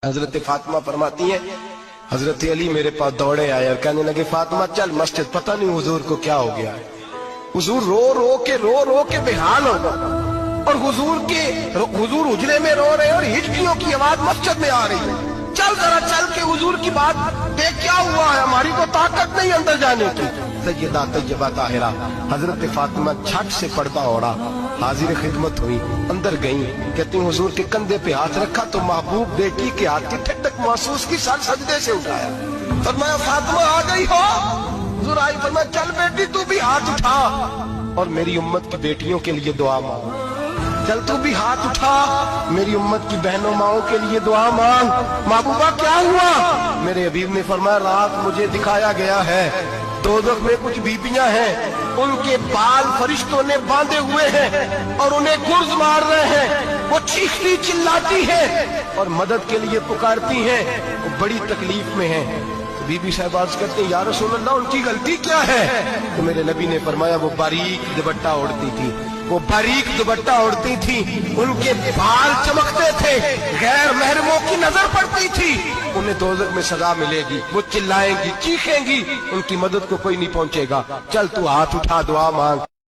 हजरत फातिमा फरमाती हैं, हजरत अली मेरे पास दौड़े आए और कहने लगे फातिमा चल मस्जिद, पता नहीं हुजूर को क्या हो गया है। हुजूर रो रो के बेहाल हो गए और हुजूर उजले में रो रहे और हिचकियों की आवाज मस्जिद में आ रही है। चल जरा चल के हुजूर की बात देख क्या हुआ है, हमारी को ताकत नहीं अंदर जाने की। सैयदा तैयबा ताहिरा हजरत फातिमा झट से पर्दा ओढ़ा, हाजिर खिदमत हुई, अंदर गई, कहती हुजूर के कंधे पे हाथ रखा तो महबूब बेटी के हाथ की ठंडक महसूस की, सर सजदे से उठाया। फरमाया फातिमा आ गई हो? हुजूर आई। फरमाया चल बेटी तू भी हाथ उठा और मेरी उम्मत की बेटियों के लिए दुआ मांग। चल तू भी हाथ उठा, मेरी उम्मत की बहनों माओं के लिए दुआ मांग। महबूबा क्या हुआ? मेरे हबीब ने फरमाया रात मुझे दिखाया गया है, दोज़ख में कुछ बीबियां हैं, उनके बाल फरिश्तों ने बांधे हुए हैं और उन्हें गुर्ज मार रहे हैं। वो चीखती चिल्लाती हैं और मदद के लिए पुकारती हैं, वो बड़ी तकलीफ में हैं। बीबी साहब अर्ज करते हैं या रसूल अल्लाह उनकी गलती क्या है? तो मेरे नबी ने फरमाया वो बारीक दुपट्टा ओढ़ती थी, वो बारीक दुपट्टा ओढ़ती थी, उनके बाल चमकते थे, गैर महरमों की नजर पड़ती थी, उन्हें दोज़ख में सजा मिलेगी, वो चिल्लाएंगी चीखेंगी, उनकी मदद को कोई नहीं पहुंचेगा। चल तू हाथ उठा दुआ मांग।